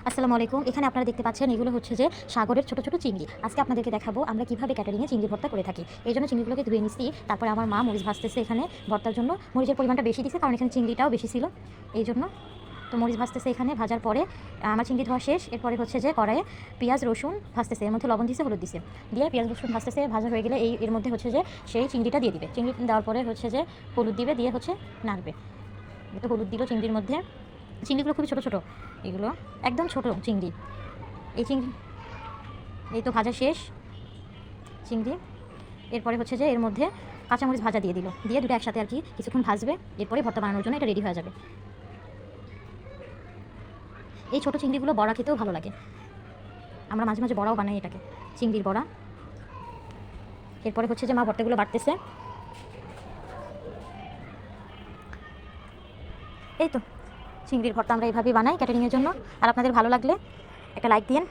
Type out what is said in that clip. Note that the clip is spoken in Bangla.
আসসালামু আলাইকুম। এখানে আপনারা দেখতে পাচ্ছেন এগুলো হচ্ছে যে সাগরের ছোট, ছোট চিংড়ি। আজকে আপনাদেরকে দেখাবো আমরা কিভাবে ক্যাটারিংয়ে চিংড়ি ভর্তা করে থাকি। এইজন্য চিংড়িগুলোকে ধুয়ে নিচ্ছি। তারপরে আমার মা মরিচ ভাজতেছে এখানে ভর্তার জন্য। মরিচের পরিমাণটা বেশি দিছে কারণ এখানে চিংড়িটাও বেশি ছিল। এইজন্য তো মরিচ ভাজতেছে এখানে ভাজার পরে আমার চিংড়ি ধোয়া শেষ। এরপরে হচ্ছে যে কড়াইয়ে পেঁয়াজ রসুন ভাজতেছে, এর মধ্যে লবণ দিছে, হলুদ দিছে, দিয়ে পেঁয়াজ রসুন ভাজতেছে। ভাজা হয়ে গেলে এর মধ্যে হচ্ছে যে সেই চিংড়িটা দিয়ে দিবে। চিংড়ি দেওয়ার পরে হচ্ছে যে হলুদ দিবে, দিয়ে হচ্ছে নাড়বে। তো হলুদ দিল চিংড়ির মধ্যে। চিংড়িগুলো খুবই ছোটো ছোটো, এগুলো একদম ছোটো চিংড়ি। এই চিংড়ি এই তো ভাজা শেষ চিংড়ি। এরপরে হচ্ছে যে এর মধ্যে কাঁচামরিচ ভাজা দিয়ে দিল, দিয়ে দুটো একসাথে আর কি কিছুক্ষণ ভাজবে। এরপরে ভর্তা বানানোর জন্য এটা রেডি হয়ে যাবে। এই ছোটো চিংড়িগুলো বড়া খেতেও ভালো লাগে, আমরা মাঝে মাঝে বড়াও বানাই এটাকে, চিংড়ির বড়া। এরপরে হচ্ছে যে মা ভর্তাগুলো বাড়তেছে। এই তো চিংড়ির ভর্তা আমরা এইভাবেই বানাই ক্যাটারিংয়ের জন্য। আর আপনাদের ভালো লাগলে একটা লাইক দিন।